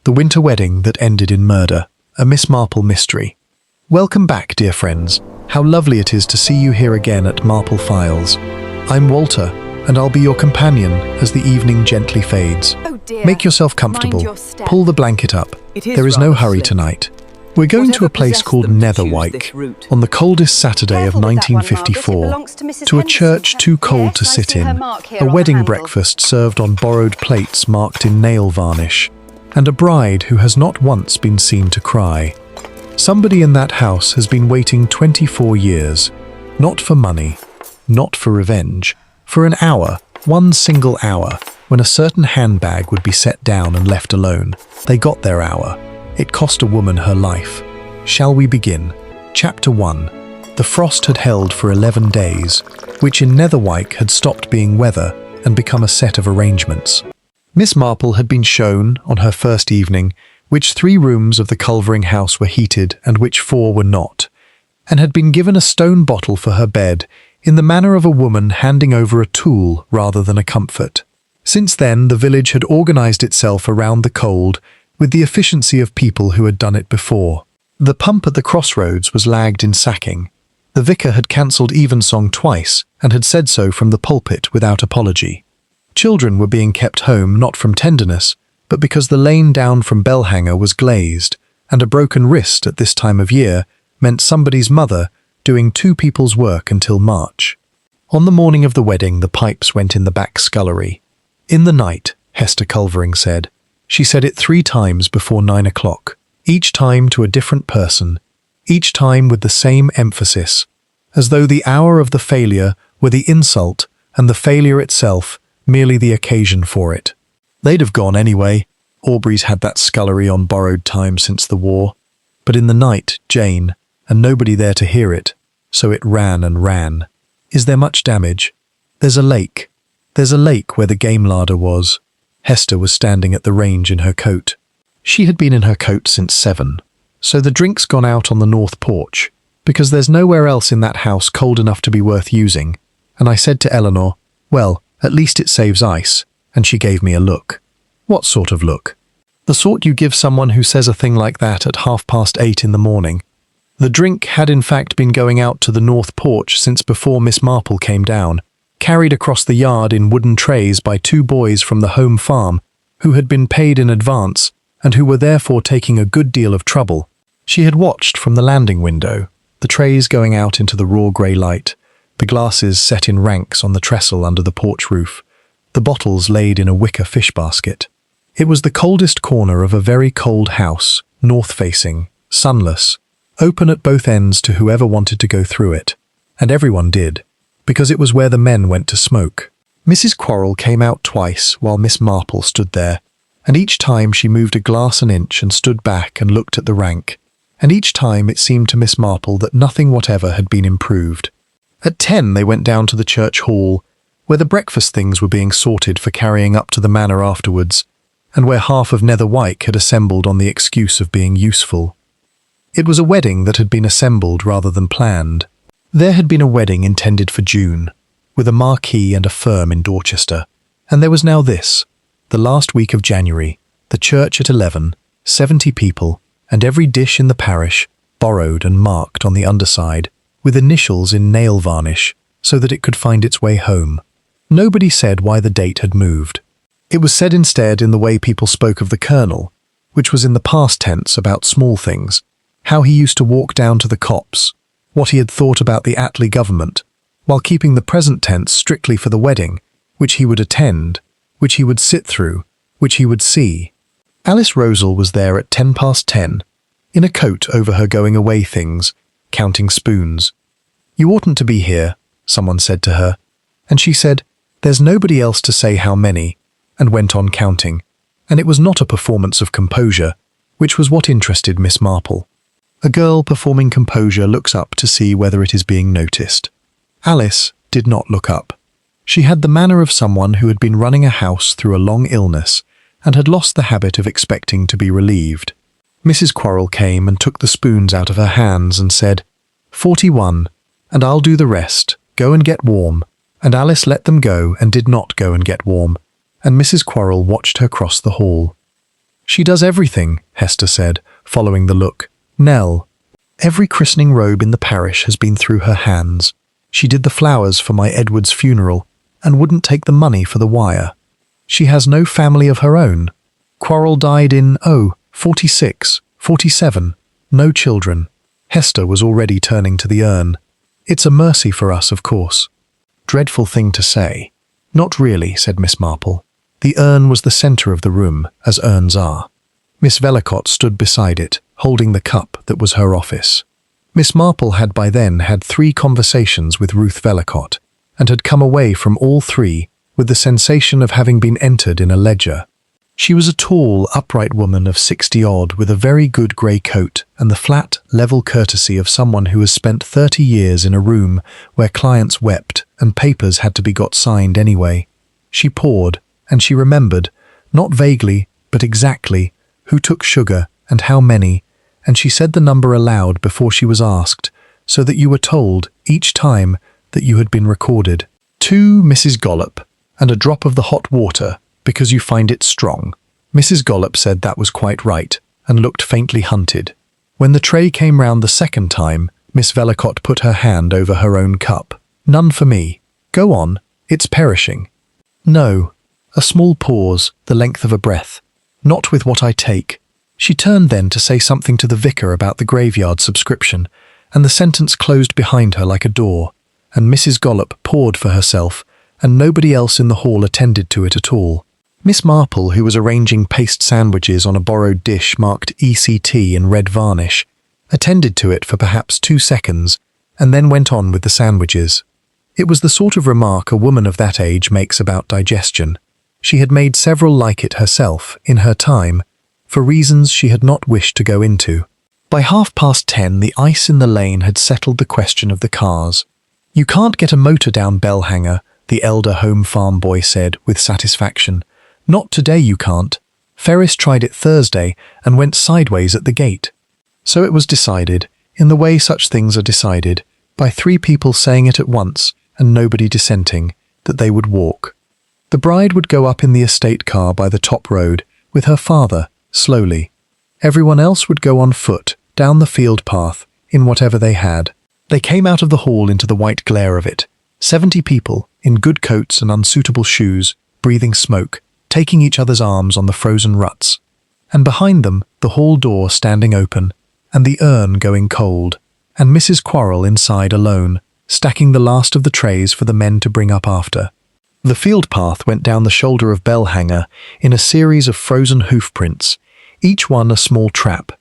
The winter wedding that ended in murder, a Miss Marple mystery. Welcome back, dear friends. How lovely it is to see you here again at Marple Files. I'm Walter, and I'll be your companion as the evening gently fades. Oh dear. Make yourself comfortable. Mind your step. Pull the blanket up. There is no hurry tonight. We're going to a place called Netherwyke on the coldest Saturday of Careful with that one, Margaret. It 1954, belongs to Mrs. to a Henderson's church house. too cold Yes, to I sit see her in, mark here a on the wedding handle. breakfast served on borrowed plates marked in nail varnish, and a bride who has not once been seen to cry. Somebody in that house has been waiting 24 years, not for money, not for revenge, for an hour, one single hour, when a certain handbag would be set down and left alone. They got their hour. It cost a woman her life. Shall we begin? Chapter 1. The frost had held for 11 days, which in Netherwyke had stopped being weather and become a set of arrangements. Miss Marple had been shown, on her first evening, which 3 rooms of the Culvering house were heated and which 4 were not, and had been given a stone bottle for her bed in the manner of a woman handing over a tool rather than a comfort. Since then, the village had organised itself around the cold with the efficiency of people who had done it before. The pump at the crossroads was lagged in sacking. The vicar had cancelled evensong twice and had said so from the pulpit without apology. Children were being kept home not from tenderness, but because the lane down from Bellhanger was glazed, and a broken wrist at this time of year meant somebody's mother doing 2 people's work until March. On the morning of the wedding, the pipes went in the back scullery. In the night, Hester Culvering said. She said it 3 times before 9 o'clock, each time to a different person, each time with the same emphasis, as though the hour of the failure were the insult and the failure itself merely the occasion for it. They'd have gone anyway. Aubrey's had that scullery on borrowed time since the war. But in the night, Jane, and nobody there to hear it, so it ran and ran. Is there much damage? There's a lake. There's a lake where the game larder was. Hester was standing at the range in her coat. She had been in her coat since 7, so the drink's gone out on the north porch, because there's nowhere else in that house cold enough to be worth using, and I said to Eleanor, well, at least it saves ice, and she gave me a look. What sort of look? The sort you give someone who says a thing like that at 8:30 in the morning. The drink had in fact been going out to the north porch since before Miss Marple came down, carried across the yard in wooden trays by 2 boys from the home farm who had been paid in advance and who were therefore taking a good deal of trouble. She had watched from the landing window, the trays going out into the raw grey light, the glasses set in ranks on the trestle under the porch roof, the bottles laid in a wicker fish basket. It was the coldest corner of a very cold house, north-facing, sunless, open at both ends to whoever wanted to go through it, and everyone did, because it was where the men went to smoke. Mrs. Quarrel came out twice while Miss Marple stood there, and each time she moved a glass an inch and stood back and looked at the rank, and each time it seemed to Miss Marple that nothing whatever had been improved. At 10 they went down to the church hall, where the breakfast things were being sorted for carrying up to the manor afterwards, and where half of Netherwyke had assembled on the excuse of being useful. It was a wedding that had been assembled rather than planned. There had been a wedding intended for June, with a marquee and a firm in Dorchester, and there was now this, the last week of January, the church at 11, 70 people, and every dish in the parish, borrowed and marked on the underside, with initials in nail varnish, so that it could find its way home. Nobody said why the date had moved. It was said instead in the way people spoke of the Colonel, which was in the past tense about small things, how he used to walk down to the copse, what he had thought about the Attlee government, while keeping the present tense strictly for the wedding, which he would attend, which he would sit through, which he would see. Alice Rosal was there at 10:10, in a coat over her going-away things, counting spoons. You oughtn't to be here, someone said to her, and she said, there's nobody else to say how many, and went on counting, and it was not a performance of composure, which was what interested Miss Marple. A girl performing composure looks up to see whether it is being noticed. Alice did not look up. She had the manner of someone who had been running a house through a long illness and had lost the habit of expecting to be relieved. Mrs. Quarrel came and took the spoons out of her hands and said, 41, and I'll do the rest, go and get warm, and Alice let them go and did not go and get warm, and Mrs. Quarrel watched her cross the hall. She does everything, Hester said, following the look. Nell. Every christening robe in the parish has been through her hands. She did the flowers for my Edward's funeral and wouldn't take the money for the wire. She has no family of her own. Quarrel died in, 46, 47. No children. Hester was already turning to the urn. It's a mercy for us, of course. Dreadful thing to say. Not really, said Miss Marple. The urn was the centre of the room, as urns are. Miss Vellicott stood beside it, holding the cup that was her office. Miss Marple had by then had 3 conversations with Ruth Vellicott, and had come away from all 3 with the sensation of having been entered in a ledger. She was a tall, upright woman of 60-odd with a very good grey coat and the flat, level courtesy of someone who has spent 30 years in a room where clients wept and papers had to be got signed anyway. She poured, and she remembered, not vaguely, but exactly, who took sugar and how many, and she said the number aloud before she was asked, so that you were told, each time, that you had been recorded. 2 Mrs. Gollop, and a drop of the hot water, because you find it strong. Mrs. Gollop said that was quite right, and looked faintly hunted. When the tray came round the second time, Miss Vellicott put her hand over her own cup. None for me. Go on, it's perishing. No. A small pause, the length of a breath. Not with what I take. She turned then to say something to the vicar about the graveyard subscription, and the sentence closed behind her like a door, and Mrs. Gollop poured for herself, and nobody else in the hall attended to it at all. Miss Marple, who was arranging paste sandwiches on a borrowed dish marked ECT in red varnish, attended to it for perhaps 2 seconds, and then went on with the sandwiches. It was the sort of remark a woman of that age makes about digestion. She had made several like it herself, in her time, for reasons she had not wished to go into. By 10:30, the ice in the lane had settled the question of the cars. You can't get a motor down Bellhanger, the elder home farm boy said with satisfaction. Not today you can't. Ferris tried it Thursday and went sideways at the gate. So it was decided, in the way such things are decided, by 3 people saying it at once and nobody dissenting, that they would walk. The bride would go up in the estate car by the top road, with her father, slowly. Everyone else would go on foot, down the field path, in whatever they had. They came out of the hall into the white glare of it. 70 people, in good coats and unsuitable shoes, breathing smoke, taking each other's arms on the frozen ruts. And behind them, the hall door standing open, and the urn going cold, and Mrs. Quarrel inside alone, stacking the last of the trays for the men to bring up after. The field path went down the shoulder of Bellhanger in a series of frozen hoof prints, each one a small trap,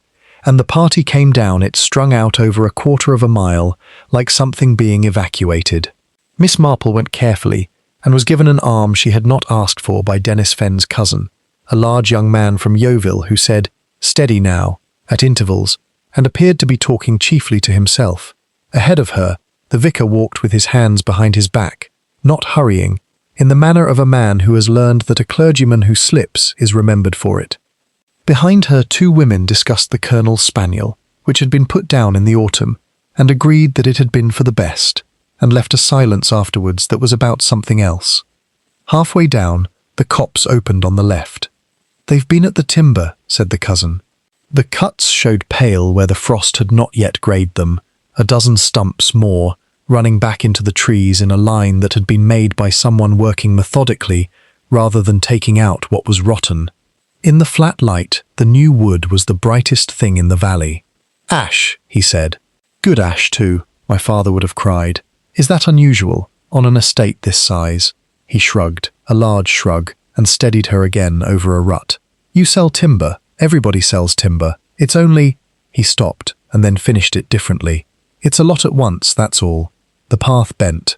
and the party came down it strung out over a 1/4 of a mile, like something being evacuated. Miss Marple went carefully, and was given an arm she had not asked for by Dennis Fenn's cousin, a large young man from Yeovil who said, "Steady now," at intervals, and appeared to be talking chiefly to himself. Ahead of her, the vicar walked with his hands behind his back, not hurrying, in the manner of a man who has learned that a clergyman who slips is remembered for it. Behind her, 2 women discussed the Colonel's spaniel, which had been put down in the autumn, and agreed that it had been for the best, and left a silence afterwards that was about something else. Halfway down, the copse opened on the left. "They've been at the timber," said the cousin. The cuts showed pale where the frost had not yet greyed them, a dozen stumps more, running back into the trees in a line that had been made by someone working methodically rather than taking out what was rotten. In the flat light, the new wood was the brightest thing in the valley. "Ash," he said. "Good ash, too," my father would have cried. "Is that unusual, on an estate this size?" He shrugged, a large shrug, and steadied her again over a rut. "You sell timber. Everybody sells timber. It's only—" He stopped, and then finished it differently. "It's a lot at once, that's all." The path bent.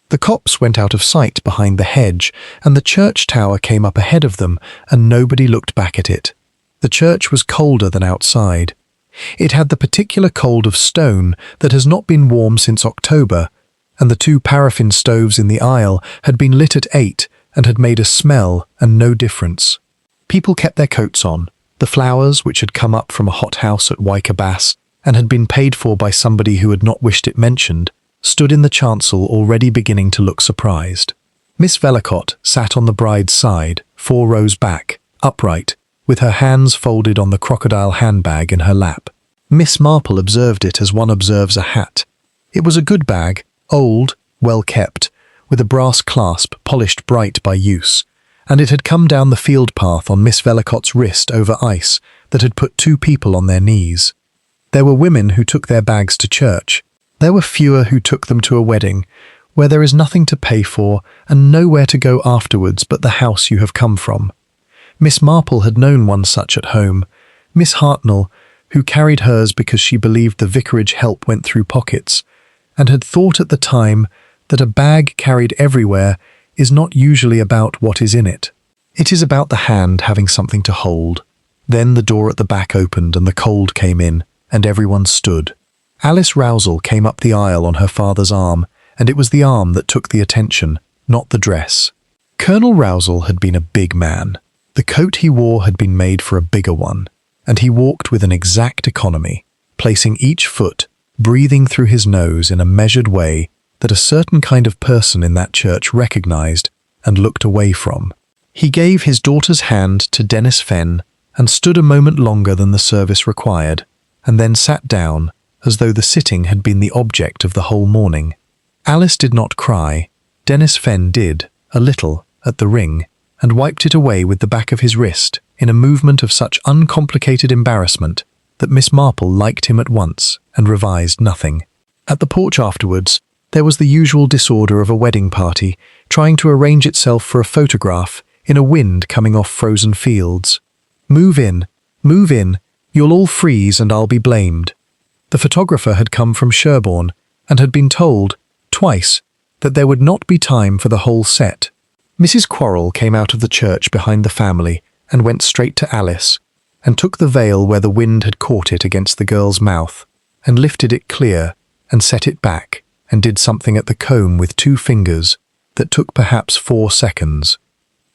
The copse went out of sight behind the hedge, and the church tower came up ahead of them, and nobody looked back at it. The church was colder than outside. It had the particular cold of stone that has not been warm since October, and the 2 paraffin stoves in the aisle had been lit at 8 and had made a smell and no difference. People kept their coats on. The flowers, which had come up from a hothouse at Wyker Bass and had been paid for by somebody who had not wished it mentioned, stood in the chancel already beginning to look surprised. Miss Vellicott sat on the bride's side, 4 rows back, upright, with her hands folded on the crocodile handbag in her lap. Miss Marple observed it as one observes a hat. It was a good bag, old, well kept, with a brass clasp polished bright by use, and it had come down the field path on Miss Vellacott's wrist over ice that had put 2 people on their knees. There were women who took their bags to church. There were fewer who took them to a wedding, where there is nothing to pay for and nowhere to go afterwards but the house you have come from. Miss Marple had known one such at home, Miss Hartnell, who carried hers because she believed the vicarage help went through pockets, and had thought at the time that a bag carried everywhere is not usually about what is in it. It is about the hand having something to hold. Then the door at the back opened and the cold came in, and everyone stood. Alice Rousel came up the aisle on her father's arm, and it was the arm that took the attention, not the dress. Colonel Rousel had been a big man. The coat he wore had been made for a bigger one, and he walked with an exact economy, placing each foot, breathing through his nose in a measured way that a certain kind of person in that church recognized and looked away from. He gave his daughter's hand to Dennis Fenn and stood a moment longer than the service required, and then sat down as though the sitting had been the object of the whole morning. Alice did not cry. Dennis Fenn did, a little, at the ring, and wiped it away with the back of his wrist in a movement of such uncomplicated embarrassment that Miss Marple liked him at once and revised nothing. At the porch afterwards, there was the usual disorder of a wedding party trying to arrange itself for a photograph in a wind coming off frozen fields. Move in, you'll all freeze and I'll be blamed." The photographer had come from Sherborne and had been told, twice, that there would not be time for the whole set. Mrs. Quarrel came out of the church behind the family and went straight to Alice, and took the veil where the wind had caught it against the girl's mouth, and lifted it clear, and set it back, and did something at the comb with 2 fingers that took perhaps 4 seconds.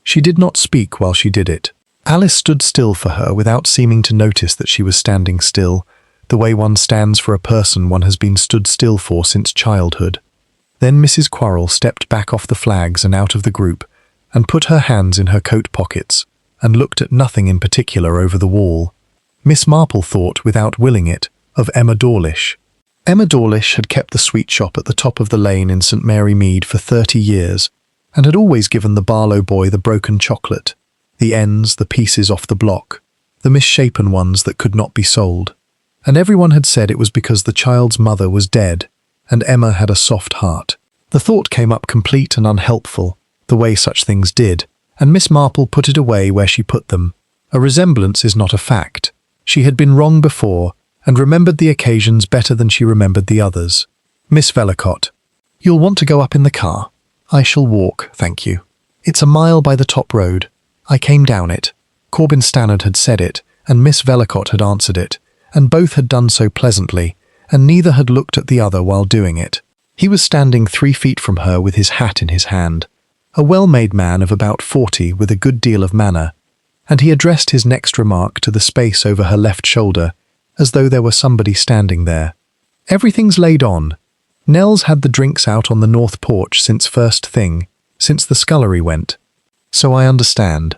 She did not speak while she did it. Alice stood still for her without seeming to notice that she was standing still, the way one stands for a person one has been stood still for since childhood. Then Mrs. Quarrel stepped back off the flags and out of the group, and put her hands in her coat pockets, and looked at nothing in particular over the wall. Miss Marple thought, without willing it, of Emma Dawlish. Emma Dawlish had kept the sweet shop at the top of the lane in St. Mary Mead for 30 years, and had always given the Barlow boy the broken chocolate, the ends, the pieces off the block, the misshapen ones that could not be sold. And everyone had said it was because the child's mother was dead, and Emma had a soft heart. The thought came up complete and unhelpful, the way such things did, and Miss Marple put it away where she put them. A resemblance is not a fact. She had been wrong before, and remembered the occasions better than she remembered the others. "Miss Vellacott, you'll want to go up in the car. I shall walk, thank you. It's a mile by the top road. I came down it." Corbin Stannard had said it, and Miss Vellacott had answered it, and both had done so pleasantly, and neither had looked at the other while doing it. He was standing 3 feet from her with his hat in his hand, a well-made man of about 40 with a good deal of manner, and he addressed his next remark to the space over her left shoulder, as though there were somebody standing there. "Everything's laid on. Nell's had the drinks out on the north porch since first thing, since the scullery went. So I understand.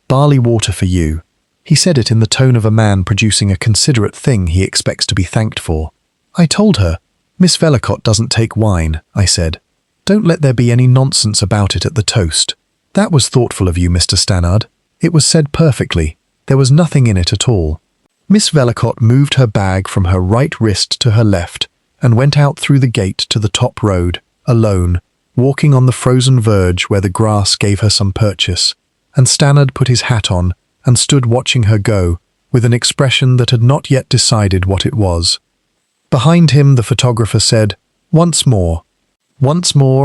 Barley water for you." He said it in the tone of a man producing a considerate thing he expects to be thanked for. "I told her, Miss Vellacott doesn't take wine," I said. "Don't let there be any nonsense about it at the toast." "That was thoughtful of you, Mr. Stannard. It was said perfectly. There was nothing in it at all." Miss Vellacott moved her bag from her right wrist to her left and went out through the gate to the top road, alone, walking on the frozen verge where the grass gave her some purchase, and Stannard put his hat on and stood watching her go, with an expression that had not yet decided what it was. Behind him the photographer said, once more,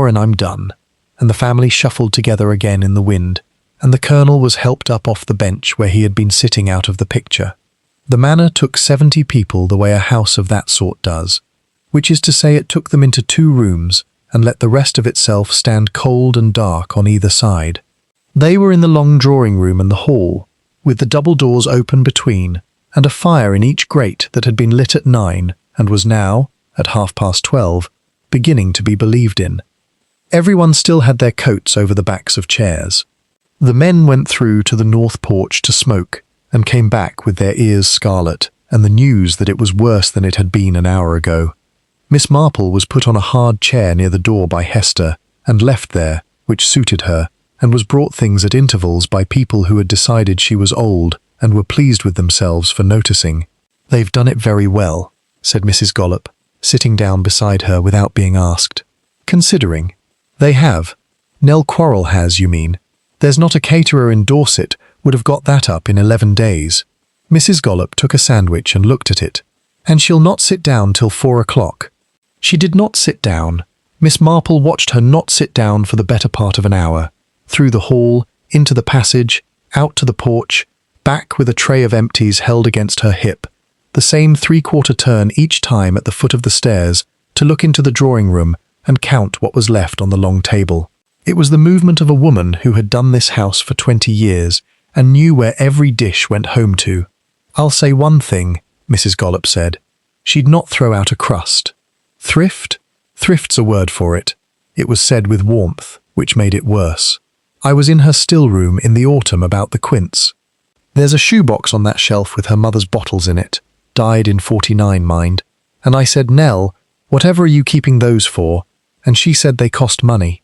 and I'm done," and the family shuffled together again in the wind, and the colonel was helped up off the bench where he had been sitting out of the picture. The manor took 70 people the way a house of that sort does, which is to say it took them into 2 rooms and let the rest of itself stand cold and dark on either side. They were in the long drawing room and the hall, with the double doors open between, and a fire in each grate that had been lit at 9 and was now, at 12:30, beginning to be believed in. Everyone still had their coats over the backs of chairs. The men went through to the north porch to smoke, and came back with their ears scarlet and the news that it was worse than it had been an hour ago. Miss Marple was put on a hard chair near the door by Hester and left there, which suited her, and was brought things at intervals by people who had decided she was old and were pleased with themselves for noticing. "They've done it very well," said Mrs. Gollop, sitting down beside her without being asked. "Considering." "They have. Nell Quarrel has, you mean? There's not a caterer in Dorset would have got that up in 11 days. Mrs. Gollop took a sandwich and looked at it. "And she'll not sit down till 4 o'clock. She did not sit down. Miss Marple watched her not sit down for the better part of an hour. Through the hall, into the passage, out to the porch, back with a tray of empties held against her hip. The same 3/4 turn each time at the foot of the stairs to look into the drawing room and count what was left on the long table. It was the movement of a woman who had done this house for 20 years and knew where every dish went home to. "I'll say one thing," Mrs. Gollop said. "She'd not throw out a crust." "Thrift? Thrift's a word for it." It was said with warmth, which made it worse. "I was in her still room in the autumn about the quince. There's a shoebox on that shelf with her mother's bottles in it. Died in 49, mind. And I said, 'Nell, whatever are you keeping those for?' And she said they cost money.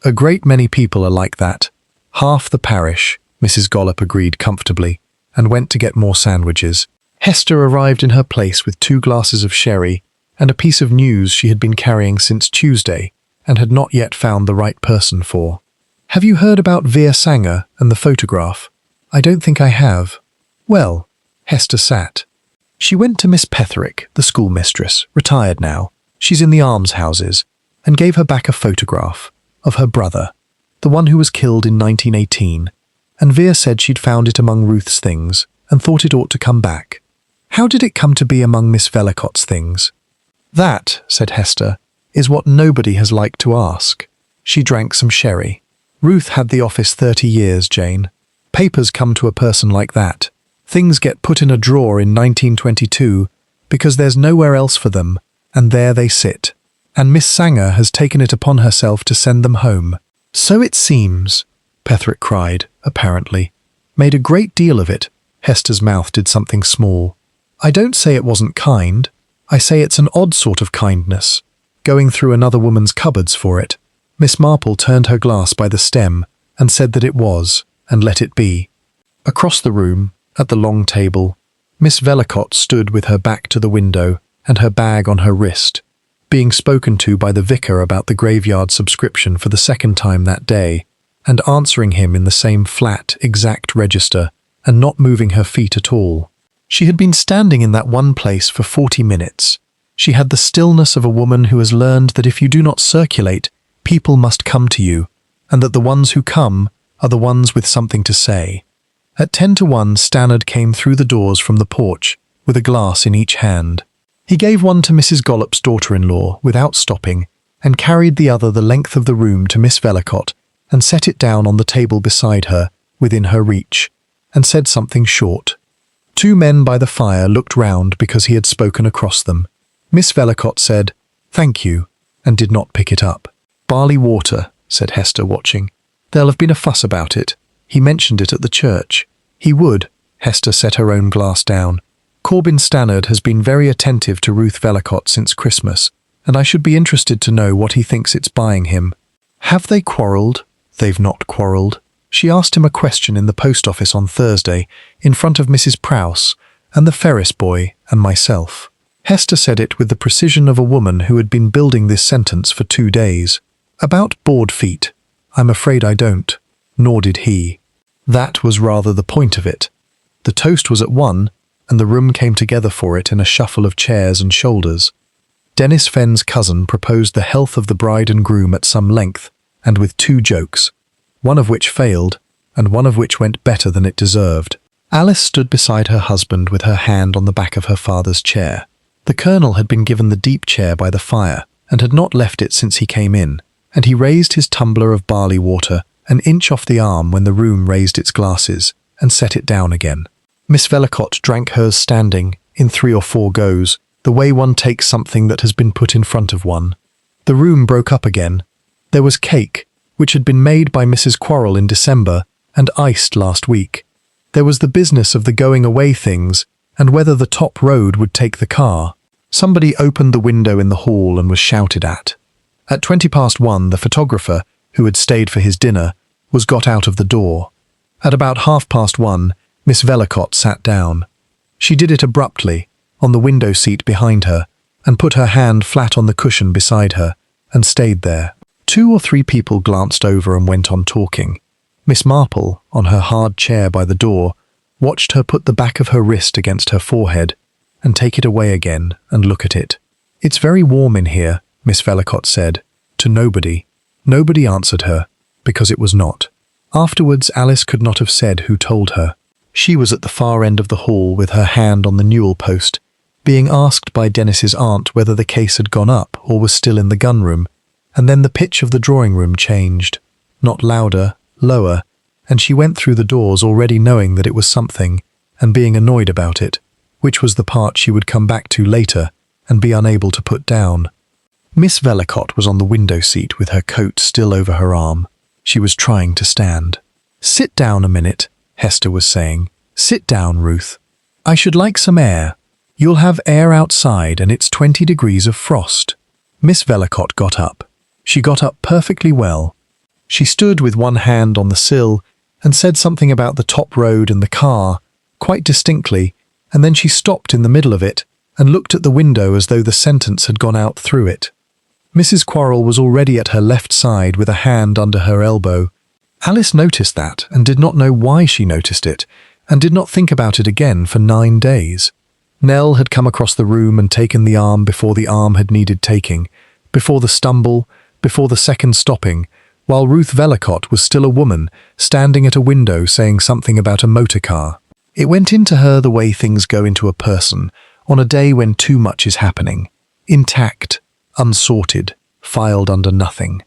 A great many people are like that. Half the parish," Mrs. Gollop agreed comfortably, and went to get more sandwiches. Hester arrived in her place with 2 glasses of sherry and a piece of news she had been carrying since Tuesday and had not yet found the right person for. "Have you heard about Vera Sanger and the photograph?" "I don't think I have." "Well," Hester sat. "She went to Miss Petherick, the schoolmistress, retired now, she's in the almshouses, and gave her back a photograph of her brother, the one who was killed in 1918, and Vera said she'd found it among Ruth's things and thought it ought to come back." "How did it come to be among Miss Vellicott's things?" "That," said Hester, "is what nobody has liked to ask." She drank some sherry. "Ruth had the office 30 years, Jane. Papers come to a person like that. Things get put in a drawer in 1922 because there's nowhere else for them, and there they sit. And Miss Sanger has taken it upon herself to send them home." "So it seems," Petherick cried, apparently. "Made a great deal of it." Hester's mouth did something small. "I don't say it wasn't kind. I say it's an odd sort of kindness. Going through another woman's cupboards for it." Miss Marple turned her glass by the stem and said that it was, and let it be. Across the room, at the long table, Miss Vellicott stood with her back to the window and her bag on her wrist, being spoken to by the vicar about the graveyard subscription for the second time that day, and answering him in the same flat, exact register, and not moving her feet at all. She had been standing in that one place for 40 minutes. She had the stillness of a woman who has learned that if you do not circulate, people must come to you, and that the ones who come are the ones with something to say. At 10 to 1, Stannard came through the doors from the porch, with a glass in each hand. He gave one to Mrs. Gollop's daughter-in-law without stopping, and carried the other the length of the room to Miss Vellicott, and set it down on the table beside her, within her reach, and said something short. 2 men by the fire looked round because he had spoken across them. Miss Vellicott said, "Thank you," and did not pick it up. "Barley water," said Hester, watching. "There'll have been a fuss about it. He mentioned it at the church." "He would." Hester set her own glass down. "Corbin Stannard has been very attentive to Ruth Vellicott since Christmas, and I should be interested to know what he thinks it's buying him." "Have they quarrelled?" "They've not quarrelled. She asked him a question in the post office on Thursday, in front of Mrs. Prowse, and the Ferris boy, and myself." Hester said it with the precision of a woman who had been building this sentence for 2 days. "About board feet. I'm afraid I don't." Nor did he. That was rather the point of it. The toast was at 1, and the room came together for it in a shuffle of chairs and shoulders. Dennis Fenn's cousin proposed the health of the bride and groom at some length, and with 2 jokes, one of which failed, and one of which went better than it deserved. Alice stood beside her husband with her hand on the back of her father's chair. The Colonel had been given the deep chair by the fire, and had not left it since he came in, and he raised his tumbler of barley water an inch off the arm when the room raised its glasses, and set it down again. Miss Vellicott drank hers standing, in 3 or 4 goes, the way one takes something that has been put in front of one. The room broke up again. There was cake, which had been made by Mrs. Quarrel in December, and iced last week. There was the business of the going away things and whether the top road would take the car. Somebody opened the window in the hall and was shouted at. At 1:20, the photographer, who had stayed for his dinner, was got out of the door. At about 1:30, Miss Vellicott sat down. She did it abruptly, on the window seat behind her, and put her hand flat on the cushion beside her, and stayed there. 2 or 3 people glanced over and went on talking. Miss Marple, on her hard chair by the door, watched her put the back of her wrist against her forehead, and take it away again and look at it. "It's very warm in here," Miss Vellicott said, to nobody. Nobody answered her, because it was not. Afterwards, Alice could not have said who told her. She was at the far end of the hall with her hand on the newel post, being asked by Dennis's aunt whether the case had gone up or was still in the gun room, and then the pitch of the drawing room changed. Not louder, lower, and she went through the doors already knowing that it was something, and being annoyed about it, which was the part she would come back to later and be unable to put down. Miss Vellicott was on the window seat with her coat still over her arm. She was trying to stand. "Sit down a minute," Hester was saying. "Sit down, Ruth. I should like some air. You'll have air outside and it's 20 degrees of frost." Miss Vellicott got up. She got up perfectly well. She stood with one hand on the sill and said something about the top road and the car, quite distinctly, and then she stopped in the middle of it and looked at the window as though the sentence had gone out through it. Mrs. Quarrel was already at her left side with a hand under her elbow. Alice noticed that and did not know why she noticed it, and did not think about it again for 9 days. Nell had come across the room and taken the arm before the arm had needed taking, before the stumble, before the second stopping, while Ruth Vellicott was still a woman, standing at a window saying something about a motor car. It went into her the way things go into a person on a day when too much is happening. Intact, unsorted, filed under nothing.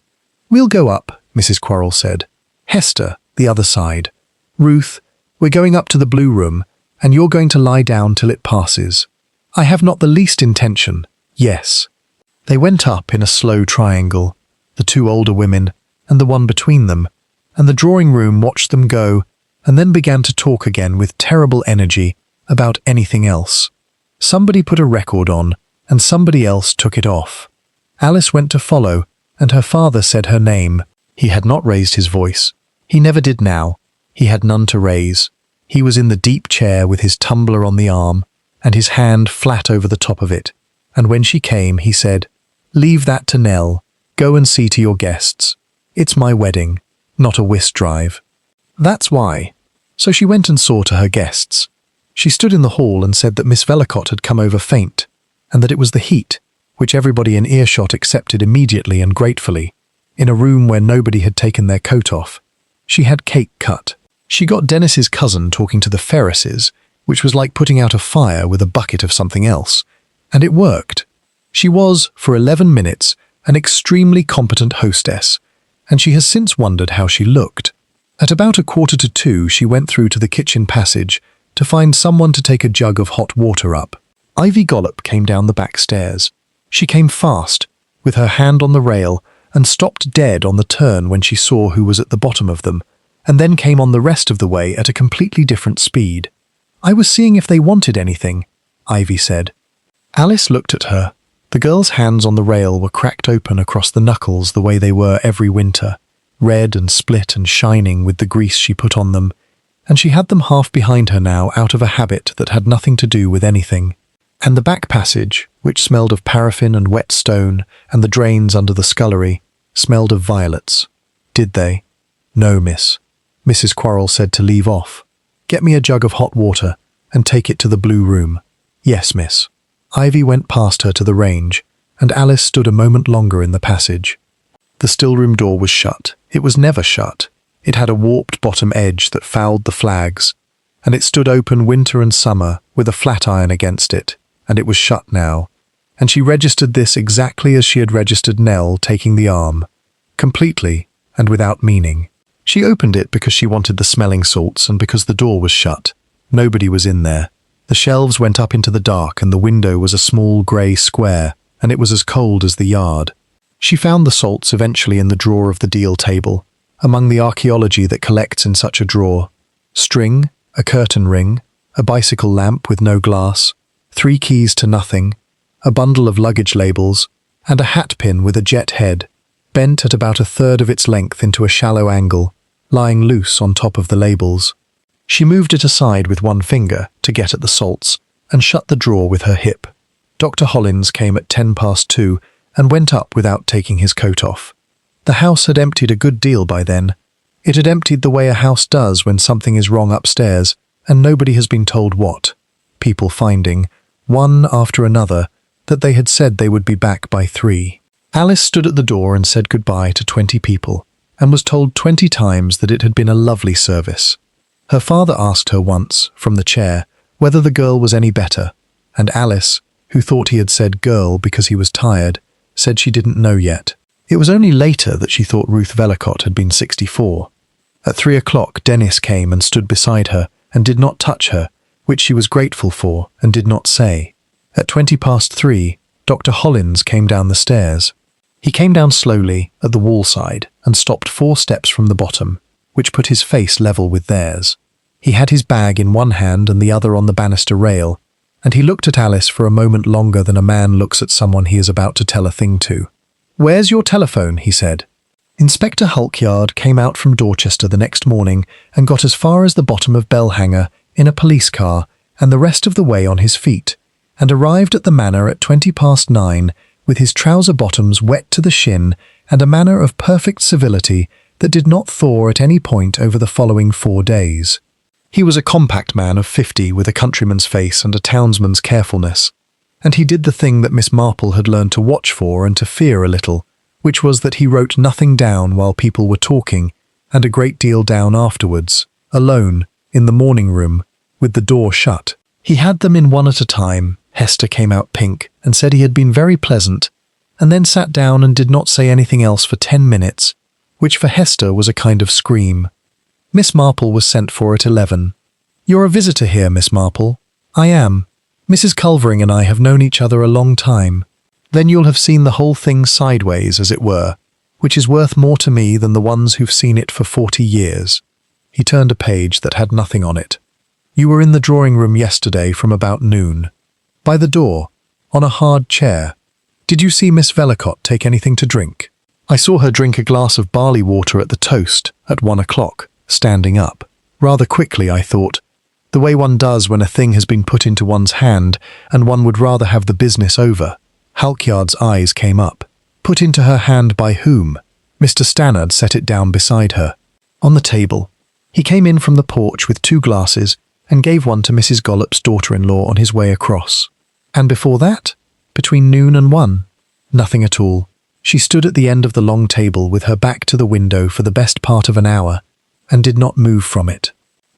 "We'll go up," Mrs. Quarrel said. "Hester, the other side. Ruth, we're going up to the blue room, and you're going to lie down till it passes." "I have not the least intention." "Yes." They went up in a slow triangle, the 2 older women, and the one between them, and the drawing room watched them go, and then began to talk again with terrible energy about anything else. Somebody put a record on, and somebody else took it off. Alice went to follow, and her father said her name. He had not raised his voice. He never did now. He had none to raise. He was in the deep chair with his tumbler on the arm, and his hand flat over the top of it. And when she came, he said, "Leave that to Nell. Go and see to your guests. It's my wedding, not a whist drive." That's why. So she went and saw to her guests. She stood in the hall and said that Miss Vellicott had come over faint, and that it was the heat, which everybody in earshot accepted immediately and gratefully, in a room where nobody had taken their coat off. She had cake cut. She got Dennis's cousin talking to the Ferrises, which was like putting out a fire with a bucket of something else, and it worked. She was, for 11 minutes, an extremely competent hostess, and she has since wondered how she looked. At about 1:45, she went through to the kitchen passage to find someone to take a jug of hot water up. Ivy Gollop came down the back stairs. She came fast, with her hand on the rail, and stopped dead on the turn when she saw who was at the bottom of them, and then came on the rest of the way at a completely different speed. "I was seeing if they wanted anything," Ivy said. Alice looked at her. The girl's hands on the rail were cracked open across the knuckles the way they were every winter, red and split and shining with the grease she put on them, and she had them half behind her now out of a habit that had nothing to do with anything. And the back passage, which smelled of paraffin and wet stone, and the drains under the scullery, smelled of violets. Did they? "No, miss." Mrs. Quarrel said to leave off. "Get me a jug of hot water, and take it to the blue room." "Yes, miss." Ivy went past her to the range, and Alice stood a moment longer in the passage. The still-room door was shut. It was never shut. It had a warped bottom edge that fouled the flags, and it stood open winter and summer with a flat iron against it, and it was shut now. And she registered this exactly as she had registered Nell taking the arm, completely and without meaning. She opened it because she wanted the smelling salts and because the door was shut. Nobody was in there. The shelves went up into the dark and the window was a small grey square, and it was as cold as the yard. She found the salts eventually in the drawer of the deal table, among the archaeology that collects in such a drawer. String, a curtain ring, a bicycle lamp with no glass, 3 keys to nothing, a bundle of luggage labels, and a hat pin with a jet head, bent at about 1/3 of its length into a shallow angle, lying loose on top of the labels. She moved it aside with one finger to get at the salts and shut the drawer with her hip. Dr. Hollins came at 2:10 and went up without taking his coat off. The house had emptied a good deal by then. It had emptied the way a house does when something is wrong upstairs and nobody has been told what. People finding, one after another, that they had said they would be back by 3. Alice stood at the door and said goodbye to 20 people and was told 20 times that it had been a lovely service. Her father asked her once, from the chair, whether the girl was any better, and Alice, who thought he had said girl because he was tired, said she didn't know yet. It was only later that she thought Ruth Vellicott had been 64. At 3 o'clock, Dennis came and stood beside her and did not touch her, which she was grateful for and did not say. At 3:20, Dr. Hollins came down the stairs. He came down slowly at the wall side and stopped 4 steps from the bottom, which put his face level with theirs. He had his bag in one hand and the other on the banister rail, and he looked at Alice for a moment longer than a man looks at someone he is about to tell a thing to. "Where's your telephone?" he said. Inspector Hulkyard came out from Dorchester the next morning and got as far as the bottom of Bellhanger in a police car and the rest of the way on his feet, and arrived at the manor at 9:20 with his trouser bottoms wet to the shin and a manner of perfect civility that did not thaw at any point over the following 4 days. He was a compact man of 50 with a countryman's face and a townsman's carefulness, and he did the thing that Miss Marple had learned to watch for and to fear a little, which was that he wrote nothing down while people were talking and a great deal down afterwards, alone, in the morning room, with the door shut. He had them in one at a time. Hester came out pink and said he had been very pleasant, and then sat down and did not say anything else for 10 minutes, which for Hester was a kind of scream. Miss Marple was sent for at 11. "You're a visitor here, Miss Marple?" "I am. Mrs. Culvering and I have known each other a long time." "Then you'll have seen the whole thing sideways, as it were, which is worth more to me than the ones who've seen it for 40 years. He turned a page that had nothing on it. "You were in the drawing-room yesterday from about noon. By the door, on a hard chair. Did you see Miss Vellicott take anything to drink?" "I saw her drink a glass of barley water at the toast at 1 o'clock, standing up. Rather quickly, I thought. The way one does when a thing has been put into one's hand and one would rather have the business over." Hulkyard's eyes came up. "Put into her hand by whom?" Mr. Stannard set it down beside her. "On the table. He came in from the porch with 2 glasses and gave one to Mrs. Gollop's daughter-in-law on his way across." "And before that? Between noon and 1? "Nothing at all. She stood at the end of the long table with her back to the window for the best part of an hour, and did not move from it."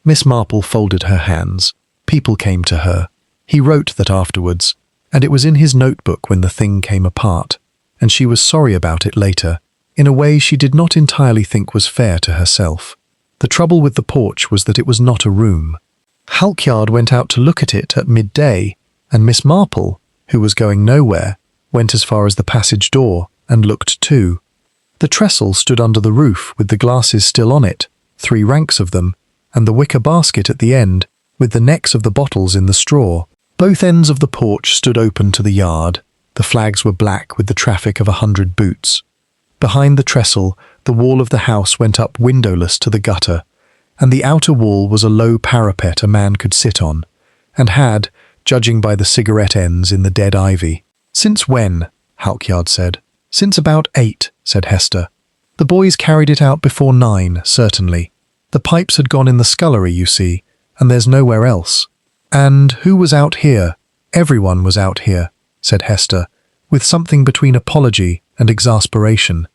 Miss Marple folded her hands. People came to her. He wrote that afterwards, and it was in his notebook when the thing came apart, and she was sorry about it later, in a way she did not entirely think was fair to herself. The trouble with the porch was that it was not a room. Hulkyard went out to look at it at midday, and Miss Marple, who was going nowhere, went as far as the passage door and looked too. The trestle stood under the roof with the glasses still on it, 3 ranks of them, and the wicker basket at the end, with the necks of the bottles in the straw. Both ends of the porch stood open to the yard. The flags were black with the traffic of 100 boots. Behind the trestle, the wall of the house went up windowless to the gutter, and the outer wall was a low parapet a man could sit on, and had, judging by the cigarette ends in the dead ivy. "Since when?" Hulkyard said. "Since about 8, said Hester. "The boys carried it out before 9, certainly. The pipes had gone in the scullery, you see, and there's nowhere else." "And who was out here?" "Everyone was out here," said Hester, with something between apology and exasperation.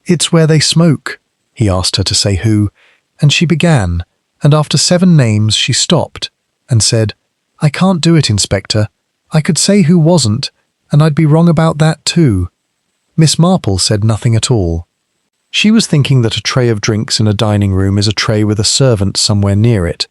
"It's where they smoke." He asked her to say who, and she began, and after 7 names she stopped and said, "I can't do it, Inspector. I could say who wasn't, and I'd be wrong about that too." Miss Marple said nothing at all. She was thinking that a tray of drinks in a dining room is a tray with a servant somewhere near it,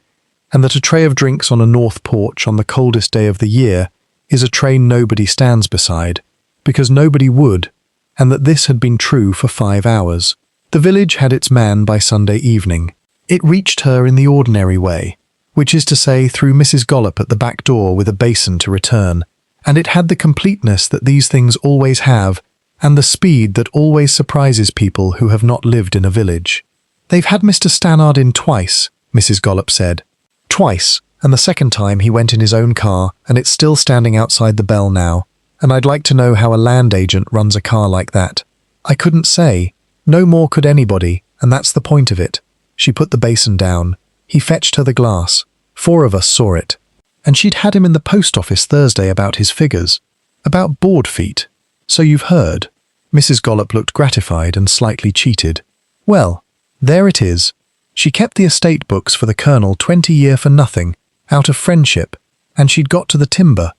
and that a tray of drinks on a north porch on the coldest day of the year is a tray nobody stands beside, because nobody would, and that this had been true for 5 hours. The village had its man by Sunday evening. It reached her in the ordinary way, which is to say through Mrs. Gollop at the back door with a basin to return, and it had the completeness that these things always have, and the speed that always surprises people who have not lived in a village. "They've had Mr. Stannard in twice," Mrs. Gollop said. "Twice, and the second time he went in his own car, and it's still standing outside the bell now, and I'd like to know how a land agent runs a car like that. I couldn't say. No more could anybody, and that's the point of it." She put the basin down. He fetched her the glass. 4 of us saw it. And she'd had him in the post office Thursday about his figures. About board feet. "So you've heard?" Mrs. Gollop looked gratified and slightly cheated. "Well, there it is. She kept the estate books for the Colonel 20 year for nothing, out of friendship, and she'd got to the timber.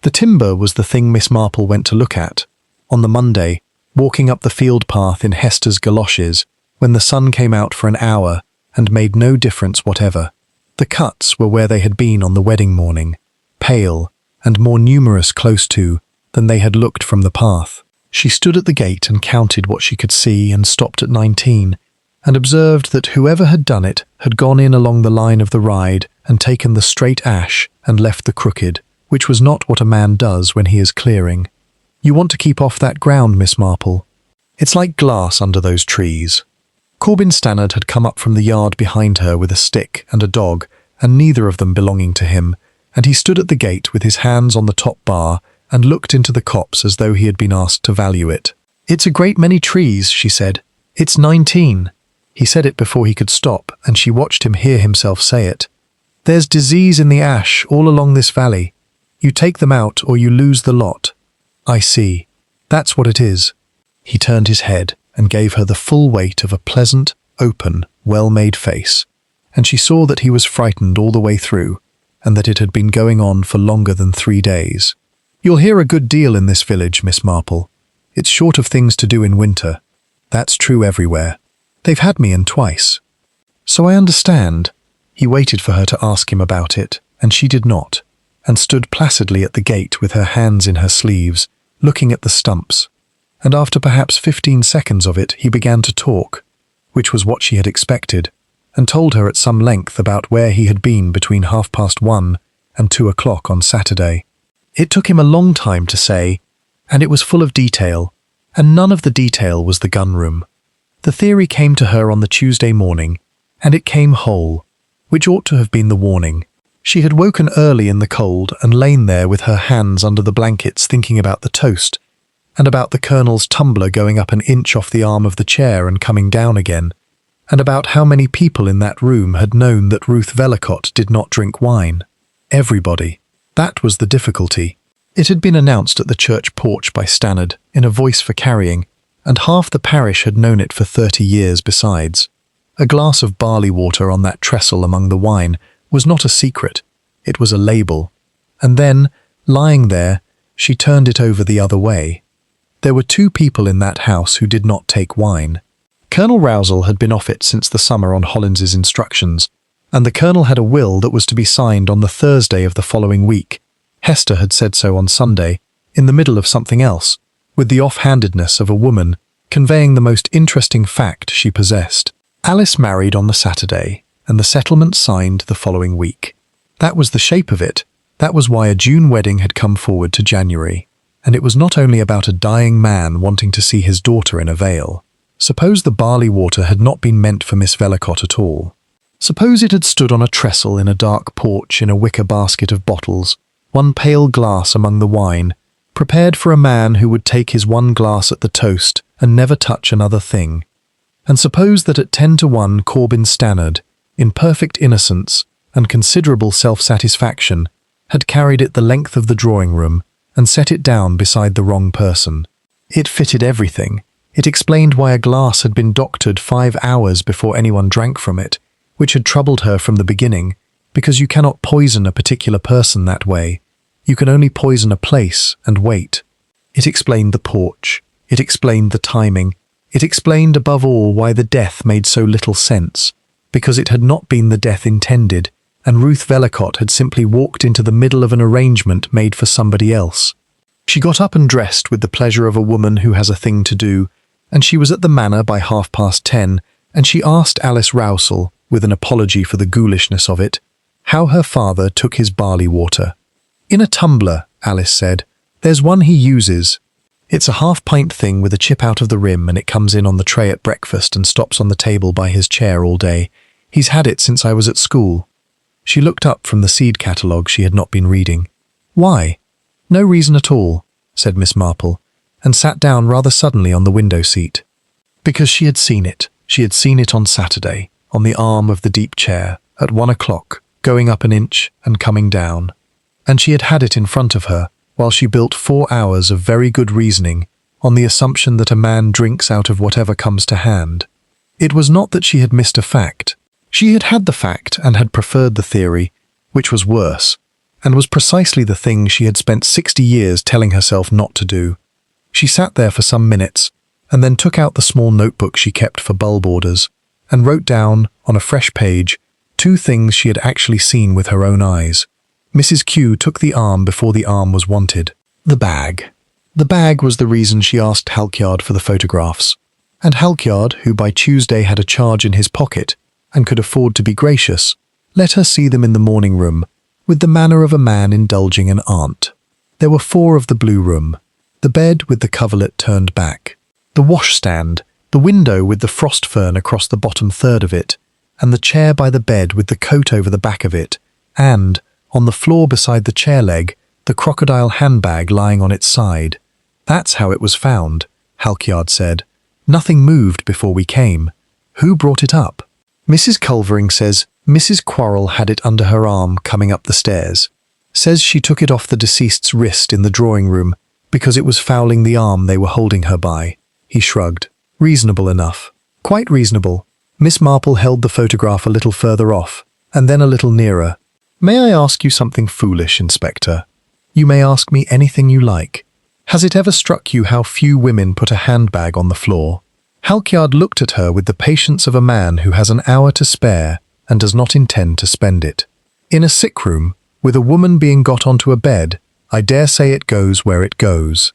The timber was the thing Miss Marple went to look at. On the Monday, walking up the field path in Hester's galoshes, when the sun came out for an hour and made no difference whatever. The cuts were where they had been on the wedding morning, pale and more numerous close to than they had looked from the path. She stood at the gate and counted what she could see and stopped at 19, and observed that whoever had done it had gone in along the line of the ride and taken the straight ash and left the crooked, which was not what a man does when he is clearing. "You want to keep off that ground, Miss Marple. It's like glass under those trees." Corbin Stannard had come up from the yard behind her with a stick and a dog, and neither of them belonging to him, and he stood at the gate with his hands on the top bar and looked into the copse as though he had been asked to value it. "It's a great many trees," she said. "It's 19. He said it before he could stop, and she watched him hear himself say it. "There's disease in the ash all along this valley. You take them out or you lose the lot." "I see. That's what it is." He turned his head and gave her the full weight of a pleasant, open, well-made face, and she saw that he was frightened all the way through, and that it had been going on for longer than 3 days. "You'll hear a good deal in this village, Miss Marple. It's short of things to do in winter. That's true everywhere. They've had me in twice." "So I understand." He waited for her to ask him about it, and she did not, and stood placidly at the gate with her hands in her sleeves, looking at the stumps. And after perhaps 15 seconds of it, he began to talk, which was what she had expected, and told her at some length about where he had been between 1:30 and 2 o'clock on Saturday. It took him a long time to say, and it was full of detail, and none of the detail was the gun room. The theory came to her on the Tuesday morning, and it came whole, which ought to have been the warning. She had woken early in the cold and lain there with her hands under the blankets thinking about the toast, and about the Colonel's tumbler going up an inch off the arm of the chair and coming down again, and about how many people in that room had known that Ruth Vellicott did not drink wine. Everybody. That was the difficulty. It had been announced at the church porch by Stannard, in a voice for carrying, and half the parish had known it for 30 years besides. A glass of barley water on that trestle among the wine was not a secret, it was a label. And then, lying there, she turned it over the other way. There were 2 people in that house who did not take wine. Colonel Rousel had been off it since the summer on Hollins's instructions, and the Colonel had a will that was to be signed on the Thursday of the following week. Hester had said so on Sunday, in the middle of something else, with the off-handedness of a woman, conveying the most interesting fact she possessed. Alice married on the Saturday, and the settlement signed the following week. That was the shape of it. That was why a June wedding had come forward to January. And it was not only about a dying man wanting to see his daughter in a veil. Suppose the barley water had not been meant for Miss Vellicott at all. Suppose it had stood on a trestle in a dark porch in a wicker basket of bottles, one pale glass among the wine, prepared for a man who would take his one glass at the toast and never touch another thing. And suppose that at 10-1 Corbin Stannard, in perfect innocence and considerable self-satisfaction, had carried it the length of the drawing-room and set it down beside the wrong person. It fitted everything. It explained why a glass had been doctored 5 hours before anyone drank from it, which had troubled her from the beginning, because you cannot poison a particular person that way. You can only poison a place and wait. It explained the porch. It explained the timing. It explained above all why the death made so little sense, because it had not been the death intended, and Ruth Vellicott had simply walked into the middle of an arrangement made for somebody else. She got up and dressed with the pleasure of a woman who has a thing to do, and she was at the manor by 10:30, and she asked Alice Rousel, with an apology for the ghoulishness of it, How her father took his barley water. In a tumbler, Alice said. There's one he uses. It's a half-pint thing with a chip out of the rim, and it comes in on the tray at breakfast and stops on the table by his chair all day. He's had it since I was at school. She looked up from the seed catalogue she had not been reading. Why? No reason at all, said Miss Marple, and sat down rather suddenly on the window seat. Because she had seen it. She had seen it on Saturday, on the arm of the deep chair, at 1 o'clock, going up an inch and coming down. And she had had it in front of her, while she built 4 hours of very good reasoning on the assumption that a man drinks out of whatever comes to hand. It was not that she had missed a fact. She had had the fact and had preferred the theory, which was worse, and was precisely the thing she had spent 60 years telling herself not to do. She sat there for some minutes, and then took out the small notebook she kept for bulb orders, and wrote down, on a fresh page, 2 things she had actually seen with her own eyes. Mrs. Q took the arm before the arm was wanted. The bag. The bag was the reason she asked Halkyard for the photographs. And Halkyard, who by Tuesday had a charge in his pocket, and could afford to be gracious, let her see them in the morning room, with the manner of a man indulging an aunt. There were 4 of the blue room, the bed with the coverlet turned back, the washstand, the window with the frost fern across the bottom third of it, and the chair by the bed with the coat over the back of it, and, on the floor beside the chair leg, the crocodile handbag lying on its side. That's how it was found, Halkyard said. Nothing moved before we came. Who brought it up? Mrs. Culvering says Mrs. Quarrel had it under her arm coming up the stairs. Says she took it off the deceased's wrist in the drawing room because it was fouling the arm they were holding her by. He shrugged. Reasonable enough. Quite reasonable. Miss Marple held the photograph a little further off, and then a little nearer. May I ask you something foolish, Inspector? You may ask me anything you like. Has it ever struck you how few women put a handbag on the floor? Halkyard looked at her with the patience of a man who has an hour to spare and does not intend to spend it. In a sick room, with a woman being got onto a bed, I dare say it goes where it goes.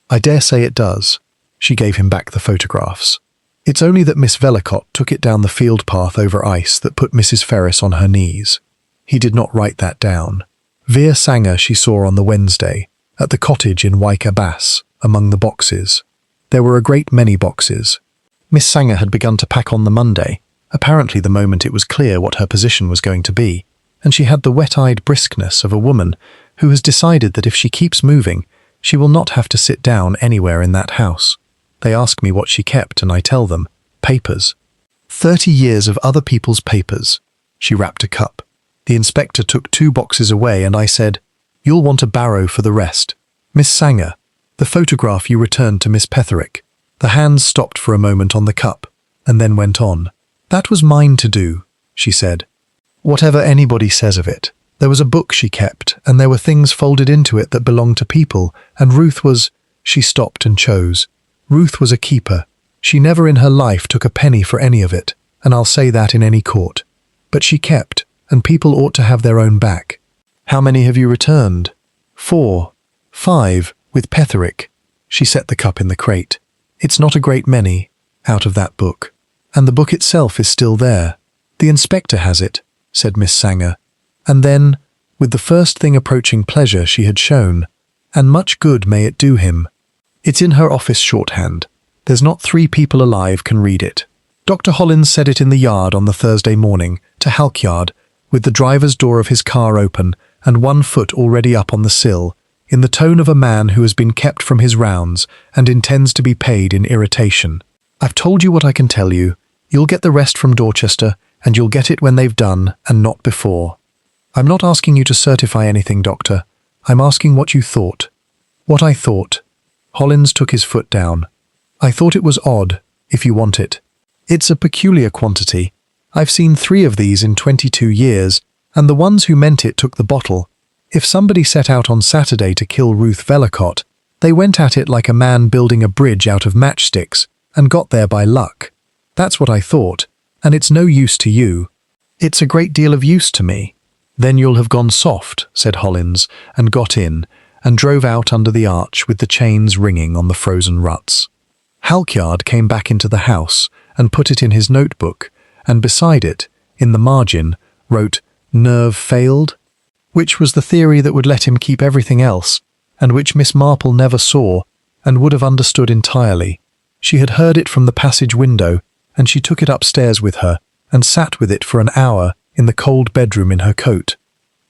I dare say it does. She gave him back the photographs. It's only that Miss Vellicott took it down the field path over ice that put Mrs. Ferris on her knees. He did not write that down. Veer Sanger she saw on the Wednesday, at the cottage in Wyker Bass, among the boxes. There were a great many boxes. Miss Sanger had begun to pack on the Monday, apparently the moment it was clear what her position was going to be, and she had the wet-eyed briskness of a woman who has decided that if she keeps moving, she will not have to sit down anywhere in that house. They ask me what she kept, and I tell them, papers. 30 years of other people's papers. She wrapped a cup. The inspector took 2 boxes away, and I said, You'll want a barrow for the rest. Miss Sanger, the photograph you returned to Miss Petherick. The hands stopped for a moment on the cup, and then went on. That was mine to do, she said. Whatever anybody says of it. There was a book she kept, and there were things folded into it that belonged to people, and Ruth was... She stopped and chose. Ruth was a keeper. She never in her life took a penny for any of it, and I'll say that in any court. But she kept, and people ought to have their own back. How many have you returned? 4. 5, with Petherick. She set the cup in the crate. It's not a great many, out of that book. And the book itself is still there. The inspector has it, said Miss Sanger. And then, with the first thing approaching pleasure she had shown, and much good may it do him. It's in her office shorthand. There's not 3 people alive can read it. Dr. Hollins said it in the yard on the Thursday morning, to Halkyard, with the driver's door of his car open and 1 foot already up on the sill, in the tone of a man who has been kept from his rounds and intends to be paid in irritation. I've told you what I can tell you. You'll get the rest from Dorchester, and you'll get it when they've done, and not before. I'm not asking you to certify anything, Doctor. I'm asking what you thought. What I thought. Hollins took his foot down. I thought it was odd, if you want it. It's a peculiar quantity. I've seen 3 of these in 22 years, and the ones who meant it took the bottle. If somebody set out on Saturday to kill Ruth Vellicott, they went at it like a man building a bridge out of matchsticks, and got there by luck. That's what I thought, and it's no use to you. It's a great deal of use to me. Then you'll have gone soft, said Hollins, and got in, and drove out under the arch with the chains ringing on the frozen ruts. Halkyard came back into the house and put it in his notebook, and beside it, in the margin, wrote, nerve failed? Which was the theory that would let him keep everything else, and which Miss Marple never saw and would have understood entirely. She had heard it from the passage window, and she took it upstairs with her and sat with it for an hour in the cold bedroom in her coat.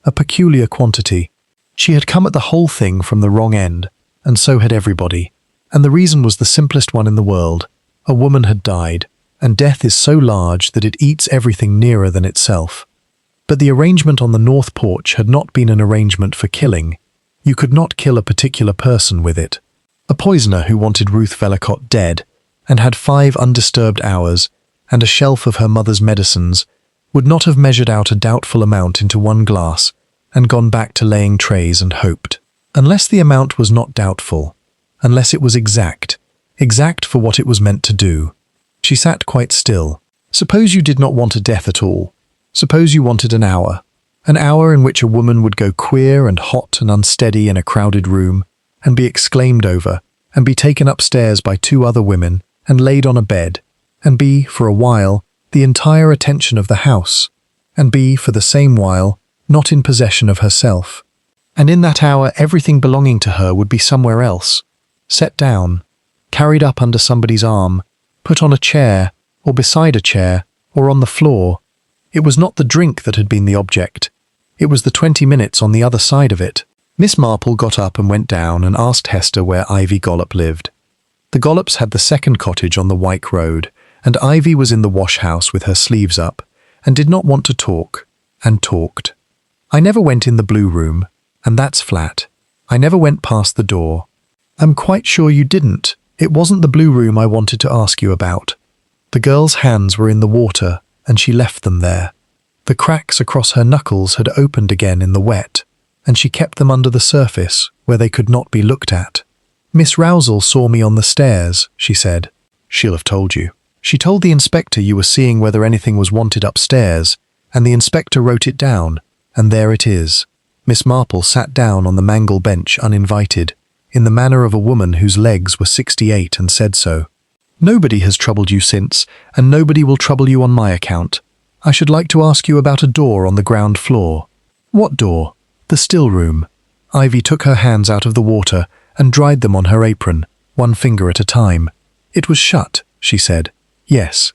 A peculiar quantity. She had come at the whole thing from the wrong end, and so had everybody. And the reason was the simplest one in the world. A woman had died, and death is so large that it eats everything nearer than itself. But the arrangement on the north porch had not been an arrangement for killing. You could not kill a particular person with it. A poisoner who wanted Ruth Vellicott dead, and had 5 undisturbed hours, and a shelf of her mother's medicines, would not have measured out a doubtful amount into one glass, and gone back to laying trays and hoped. Unless the amount was not doubtful, unless it was exact for what it was meant to do. She sat quite still. Suppose you did not want a death at all. Suppose you wanted an hour in which a woman would go queer and hot and unsteady in a crowded room, and be exclaimed over, and be taken upstairs by 2 other women, and laid on a bed, and be, for a while, the entire attention of the house, and be, for the same while, not in possession of herself. And in that hour everything belonging to her would be somewhere else, set down, carried up under somebody's arm, put on a chair, or beside a chair, or on the floor. It was not the drink that had been the object. It was the 20 minutes on the other side of it. Miss Marple got up and went down and asked Hester where Ivy Gollop lived. The Gollops had the second cottage on the Wyke Road, and Ivy was in the wash-house with her sleeves up, and did not want to talk, and talked. I never went in the blue room, and that's flat. I never went past the door. I'm quite sure you didn't. It wasn't the blue room I wanted to ask you about. The girl's hands were in the water, and she left them there. The cracks across her knuckles had opened again in the wet, and she kept them under the surface, where they could not be looked at. Miss Rousel saw me on the stairs, she said. She'll have told you. She told the inspector you were seeing whether anything was wanted upstairs, and the inspector wrote it down, and there it is. Miss Marple sat down on the mangle bench uninvited, in the manner of a woman whose legs were 68, and said so. Nobody has troubled you since, and nobody will trouble you on my account. I should like to ask you about a door on the ground floor. What door? The still room. Ivy took her hands out of the water and dried them on her apron, 1 finger at a time. It was shut, she said. Yes.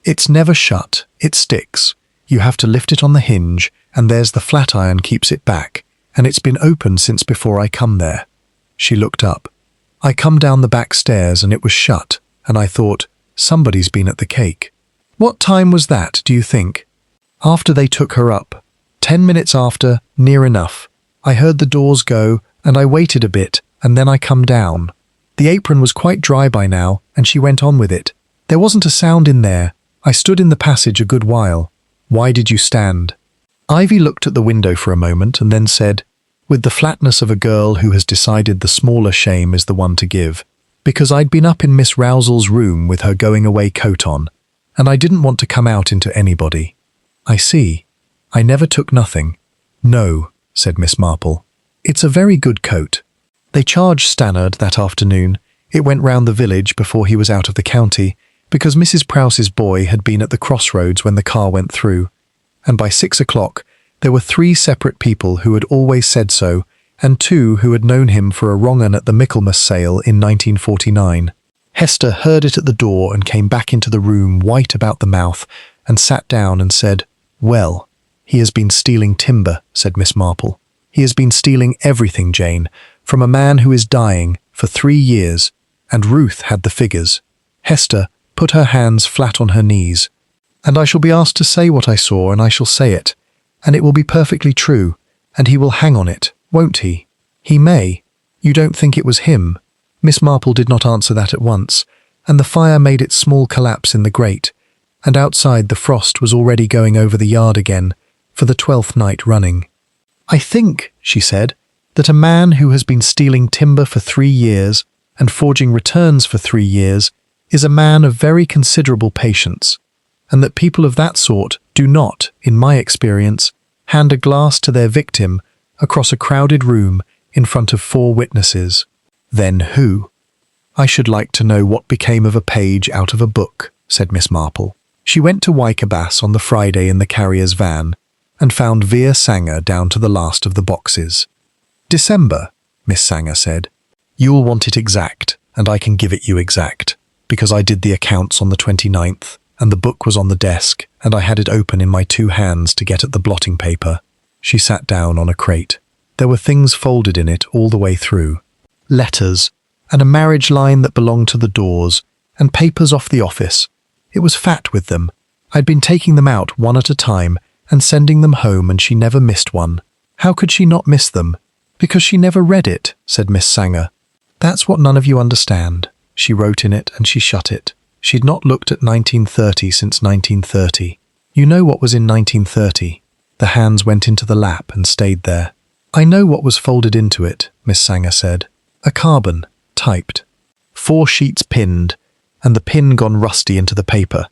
It's never shut. It sticks. You have to lift it on the hinge, and there's the flat iron keeps it back, and it's been open since before I come there. She looked up. I come down the back stairs and it was shut, and I thought, somebody's been at the cake. What time was that, do you think? After they took her up. 10 minutes after, near enough. I heard the doors go, and I waited a bit, and then I come down. The apron was quite dry by now, and she went on with it. There wasn't a sound in there. I stood in the passage a good while. Why did you stand? Ivy looked at the window for a moment and then said, with the flatness of a girl who has decided the smaller shame is the one to give, because I'd been up in Miss Rousel's room with her going-away coat on, and I didn't want to come out into anybody. I see. I never took nothing. No, said Miss Marple. It's a very good coat. They charged Stannard that afternoon. It went round the village before he was out of the county, because Mrs. Prowse's boy had been at the crossroads when the car went through, and by 6 o'clock there were 3 separate people who had always said so, and 2 who had known him for a wrong-un at the Michaelmas sale in 1949. Hester heard it at the door and came back into the room white about the mouth, and sat down and said, Well, he has been stealing timber, said Miss Marple. He has been stealing everything, Jane, from a man who is dying, for 3 years, and Ruth had the figures. Hester put her hands flat on her knees. And I shall be asked to say what I saw, and I shall say it, and it will be perfectly true, and he will hang on it, won't he? He may. You don't think it was him? Miss Marple did not answer that at once, and the fire made its small collapse in the grate, and outside the frost was already going over the yard again, for the 12th night running. I think, she said, that a man who has been stealing timber for 3 years, and forging returns for 3 years, is a man of very considerable patience, and that people of that sort do not, in my experience, hand a glass to their victim across a crowded room in front of 4 witnesses. Then who? I should like to know what became of a page out of a book, said Miss Marple. She went to Wyke Abass on the Friday in the carrier's van, and found Veer Sanger down to the last of the boxes. "December," Miss Sanger said. "You'll want it exact, and I can give it you exact, because I did the accounts on the 29th, and the book was on the desk, and I had it open in my 2 hands to get at the blotting paper." She sat down on a crate. There were things folded in it all the way through. Letters, and a marriage line that belonged to the doors, and papers off the office. It was fat with them. I'd been taking them out one at a time and sending them home, and she never missed one. How could she not miss them? "Because she never read it," said Miss Sanger. "That's what none of you understand. She wrote in it and she shut it. She'd not looked at 1930 since 1930. You know what was in 1930? The hands went into the lap and stayed there. "I know what was folded into it," Miss Sanger said. "A carbon, typed. 4 sheets pinned, and the pin gone rusty into the paper.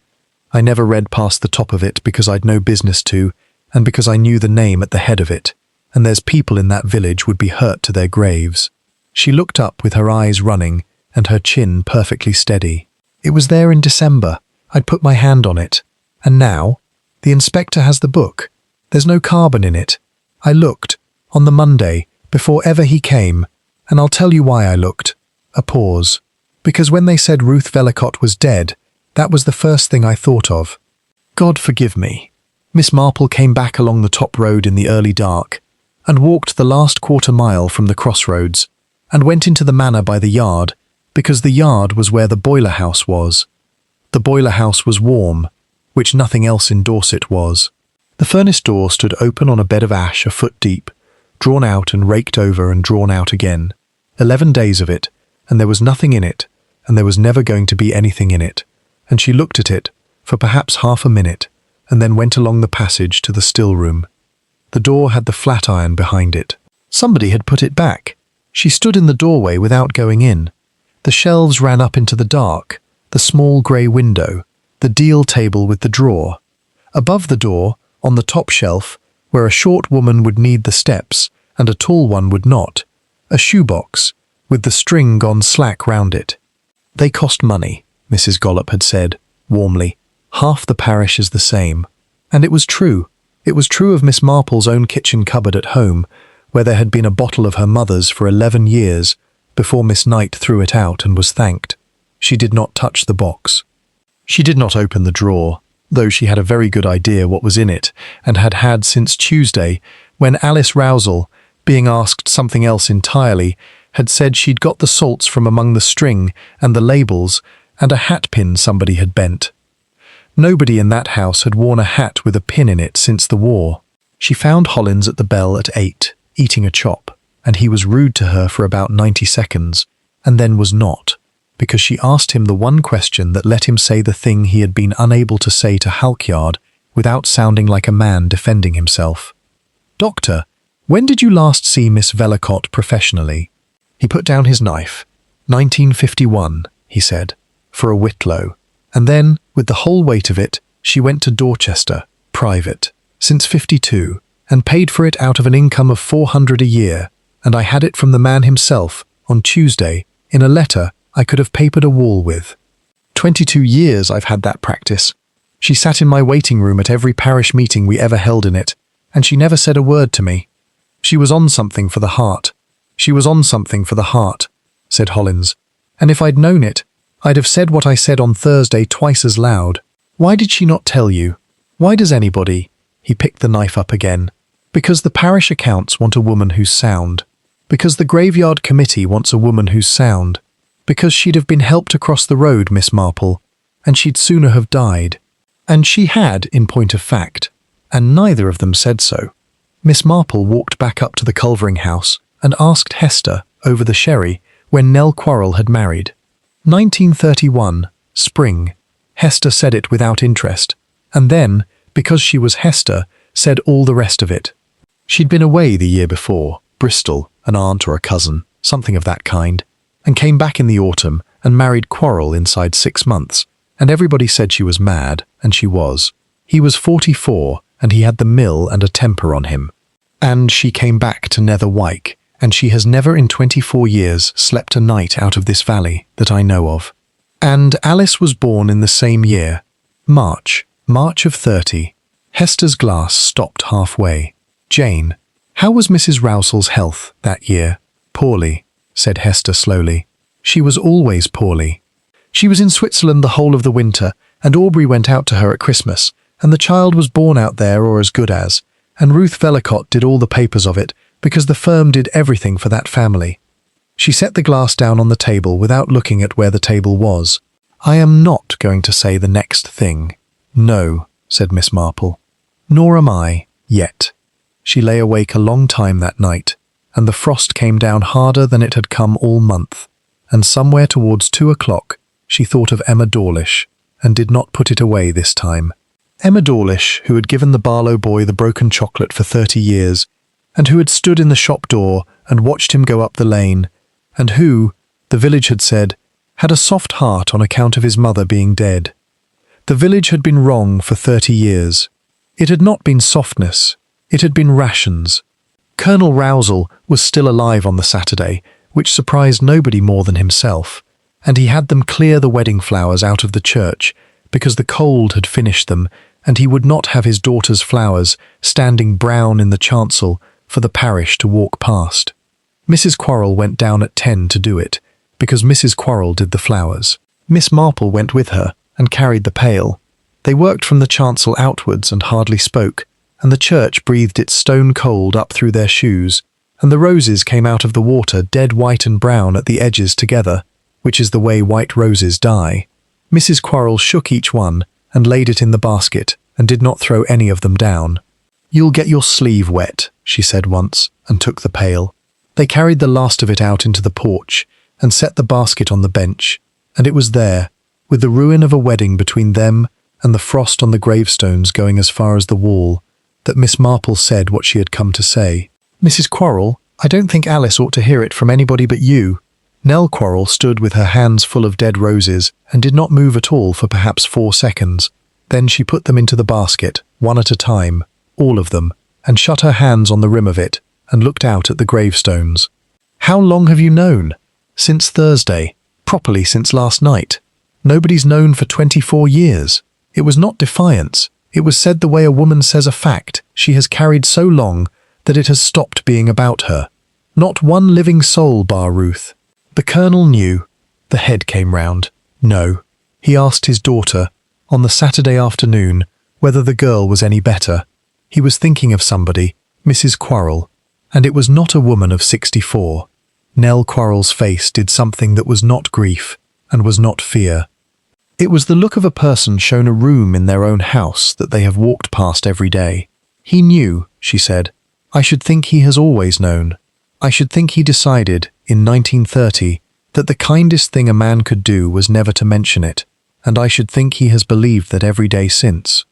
I never read past the top of it because I'd no business to, and because I knew the name at the head of it, and there's people in that village would be hurt to their graves." She looked up with her eyes running and her chin perfectly steady. "It was there in December. I'd put my hand on it. And now, the inspector has the book. There's no carbon in it. I looked, on the Monday, before ever he came, and I'll tell you why I looked." A pause. "Because when they said Ruth Vellicott was dead, that was the first thing I thought of. God forgive me. Miss Marple came back along the top road in the early dark, and walked the last quarter-mile from the crossroads, and went into the manor by the yard, because the yard was where the boiler house was. The boiler house was warm, which nothing else in Dorset was. The furnace door stood open on a bed of ash a foot deep, drawn out and raked over and drawn out again. 11 days of it, and there was nothing in it, and there was never going to be anything in it. And she looked at it for perhaps half a minute, and then went along the passage to the still room. The door had the flat iron behind it. Somebody had put it back. She stood in the doorway without going in. The shelves ran up into the dark, the small grey window, the deal table with the drawer. Above the door, on the top shelf, where a short woman would need the steps and a tall one would not, a shoebox, with the string gone slack round it. "They cost money," Mrs. Gollop had said, warmly. "Half the parish is the same." And it was true. It was true of Miss Marple's own kitchen cupboard at home, where there had been a bottle of her mother's for 11 years, before Miss Knight threw it out and was thanked. She did not touch the box. She did not open the drawer, though she had a very good idea what was in it, and had had since Tuesday, when Alice Rousel, being asked something else entirely, had said she'd got the salts from among the string and the labels, and a hat pin somebody had bent. Nobody in that house had worn a hat with a pin in it since the war. She found Hollins at the Bell at 8, eating a chop, and he was rude to her for about 90 seconds, and then was not, because she asked him the one question that let him say the thing he had been unable to say to Halkyard without sounding like a man defending himself. "Doctor, when did you last see Miss Vellicott professionally?" He put down his knife. 1951, he said, for a whitlow. And then, with the whole weight of it, she went to Dorchester, private, since 52, and paid for it out of an income of 400 a year, and I had it from the man himself, on Tuesday, in a letter I could have papered a wall with. 22 years I've had that practice. She sat in my waiting room at every parish meeting we ever held in it, and she never said a word to me. She was on something for the heart. She was on something for the heart, said Hollins, and if I'd known it, I'd have said what I said on Thursday twice as loud. Why did she not tell you? Why does anybody? He picked the knife up again. Because the parish accounts want a woman who's sound. Because the graveyard committee wants a woman who's sound. Because she'd have been helped across the road, Miss Marple, and she'd sooner have died. And she had, in point of fact, and neither of them said so. Miss Marple walked back up to the Culvering house and asked Hester, over the sherry, when Nell Quarrel had married. 1931, spring. Hester said it without interest, and then, because she was Hester, said all the rest of it. She'd been away the year before, Bristol, an aunt or a cousin, something of that kind, and came back in the autumn and married Quarrel inside 6 months, and everybody said she was mad, and she was. He was 44, and he had the mill and a temper on him. And she came back to Nether Wyke, and she has never in 24 years slept a night out of this valley that I know of. And Alice was born in the same year, March of 30. Hester's glass stopped halfway. "Jane, how was Mrs. Rousel's health that year?" "Poorly," said Hester slowly. "She was always poorly. She was in Switzerland the whole of the winter, and Aubrey went out to her at Christmas, and the child was born out there or as good as, and Ruth Vellicott did all the papers of it, because the firm did everything for that family." She set the glass down on the table without looking at where the table was. "I am not going to say the next thing." "No," said Miss Marple. "Nor am I, yet." She lay awake a long time that night, and the frost came down harder than it had come all month, and somewhere towards 2 o'clock she thought of Emma Dawlish, and did not put it away this time. Emma Dawlish, who had given the Barlow boy the broken chocolate for 30 years, and who had stood in the shop door and watched him go up the lane, and who, the village had said, had a soft heart on account of his mother being dead. The village had been wrong for 30 years. It had not been softness, it had been rations. Colonel Rousel was still alive on the Saturday, which surprised nobody more than himself, and he had them clear the wedding flowers out of the church, because the cold had finished them, and he would not have his daughter's flowers standing brown in the chancel for the parish to walk past. Mrs. Quarrel went down at 10 to do it, because Mrs. Quarrel did the flowers. Miss Marple went with her and carried the pail. They worked from the chancel outwards and hardly spoke, and the church breathed its stone cold up through their shoes, and the roses came out of the water dead white and brown at the edges together, which is the way white roses die. Mrs. Quarrel shook each one and laid it in the basket and did not throw any of them down. "You'll get your sleeve wet," she said once, and took the pail. They carried the last of it out into the porch and set the basket on the bench, and it was there, with the ruin of a wedding between them and the frost on the gravestones going as far as the wall, that Miss Marple said what she had come to say. "Mrs. Quarrel, I don't think Alice ought to hear it from anybody but you." Nell Quarrel stood with her hands full of dead roses and did not move at all for perhaps 4 seconds. Then she put them into the basket, one at a time, all of them, and shut her hands on the rim of it and looked out at the gravestones. "How long have you known?" "Since Thursday. Properly since last night. Nobody's known for 24 years. It was not defiance. It was said the way a woman says a fact she has carried so long that it has stopped being about her. Not one living soul bar Ruth. The Colonel knew." The head came round. "No." He asked his daughter, on the Saturday afternoon, whether the girl was any better. He was thinking of somebody, Mrs. Quarrel, and it was not a woman of 64. Nell Quarrel's face did something that was not grief and was not fear. It was the look of a person shown a room in their own house that they have walked past every day. "He knew," she said. "I should think he has always known. I should think he decided, in 1930, that the kindest thing a man could do was never to mention it, and I should think he has believed that every day since."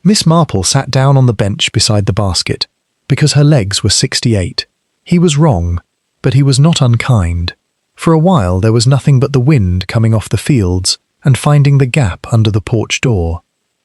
Miss Marple sat down on the bench beside the basket, because her legs were 68. He was wrong, but he was not unkind. For a while there was nothing but the wind coming off the fields and finding the gap under the porch door.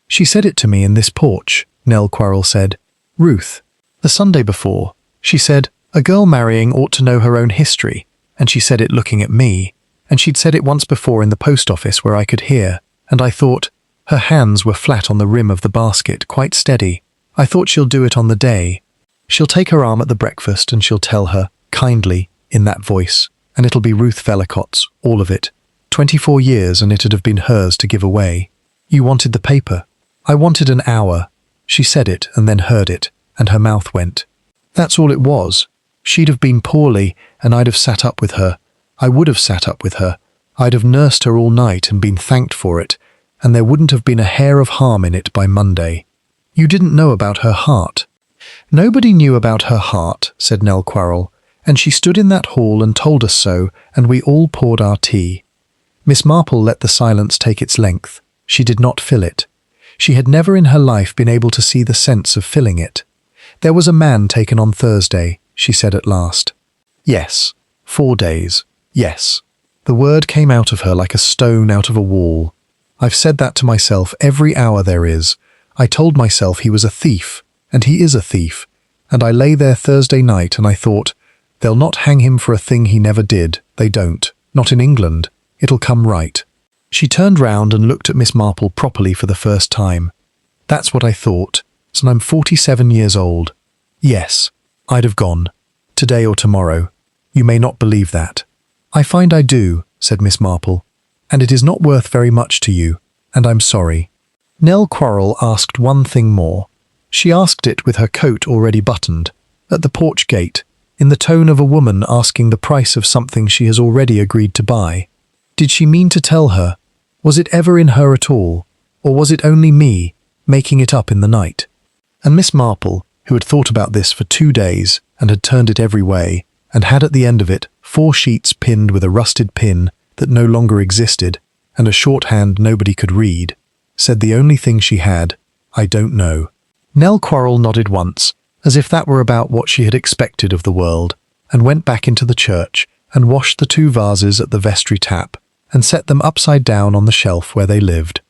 "She said it to me in this porch," Nell Quarrel said. "Ruth, the Sunday before, she said, a girl marrying ought to know her own history, and she said it looking at me, and she'd said it once before in the post office where I could hear, and I thought," her hands were flat on the rim of the basket, quite steady, "I thought she'll do it on the day. She'll take her arm at the breakfast and she'll tell her, kindly, in that voice, and it'll be Ruth Vellicott's, all of it. 24 years and it'd have been hers to give away. You wanted the paper. I wanted an hour." She said it and then heard it, and her mouth went. "That's all it was. She'd have been poorly, and I'd have sat up with her. I would have sat up with her. I'd have nursed her all night and been thanked for it, and there wouldn't have been a hair of harm in it by Monday. You didn't know about her heart." "Nobody knew about her heart," said Nell Quarrel, "and she stood in that hall and told us so, and we all poured our tea." Miss Marple let the silence take its length. She did not fill it. She had never in her life been able to see the sense of filling it. "There was a man taken on Thursday," she said at last. "Yes. 4 days. Yes." The word came out of her like a stone out of a wall. "I've said that to myself every hour there is. I told myself he was a thief, and he is a thief, and I lay there Thursday night and I thought, they'll not hang him for a thing he never did. They don't. Not in England. It'll come right." She turned round and looked at Miss Marple properly for the first time. "That's what I thought. and I'm 47 years old. Yes, I'd have gone. Today or tomorrow. You may not believe that. I find I do, said Miss Marple, and it is not worth very much to you, and I'm sorry. Nell Quarrel asked one thing more. She asked it with her coat already buttoned, at the porch gate, in the tone of a woman asking the price of something she has already agreed to buy. Did she mean to tell her? Was it ever in her at all? Or was it only me, making it up in the night? And Miss Marple, who had thought about this for 2 days and had turned it every way, and had at the end of it 4 sheets pinned with a rusted pin that no longer existed and a shorthand nobody could read, said the only thing she had, I don't know. Nell Quarrel nodded once, as if that were about what she had expected of the world, and went back into the church and washed the 2 vases at the vestry tap and set them upside down on the shelf where they lived,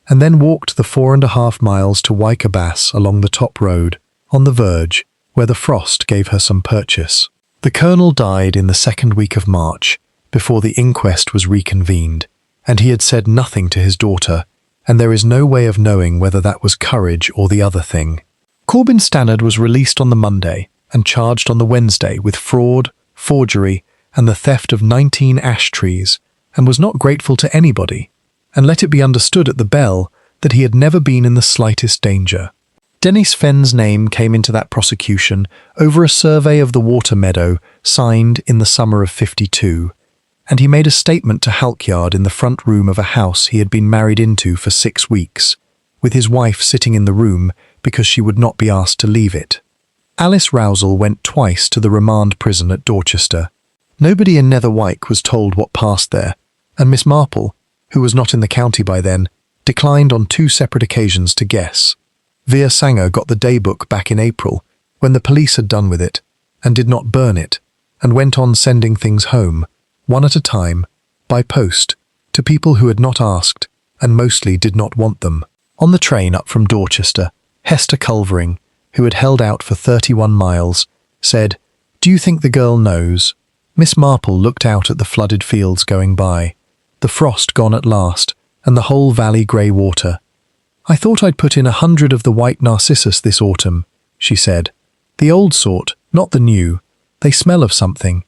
and then walked the 4.5 miles to Wyker Bass along the top road, on the verge, where the frost gave her some purchase. The colonel died in the 2nd week of March, before the inquest was reconvened, and he had said nothing to his daughter, and there is no way of knowing whether that was courage or the other thing. Corbin Stannard was released on the Monday and charged on the Wednesday with fraud, forgery, and the theft of 19 ash trees, and was not grateful to anybody, and let it be understood at the bell that he had never been in the slightest danger. Dennis Fenn's name came into that prosecution over a survey of the water meadow signed in the summer of '52, and he made a statement to Halkyard in the front room of a house he had been married into for 6 weeks, with his wife sitting in the room because she would not be asked to leave it. Alice Rousel went twice to the remand prison at Dorchester. Nobody in Nether Wyke was told what passed there, and Miss Marple, who was not in the county by then, declined on 2 separate occasions to guess. Vere Sanger got the daybook back in April, when the police had done with it, and did not burn it, and went on sending things home, one at a time, by post, to people who had not asked, and mostly did not want them. On the train up from Dorchester, Hester Culvering, who had held out for 31 miles, said, "Do you think the girl knows?" Miss Marple looked out at the flooded fields going by, the frost gone at last, and the whole valley grey water. "I thought I'd put in 100 of the white narcissus this autumn," she said. "The old sort, not the new. They smell of something,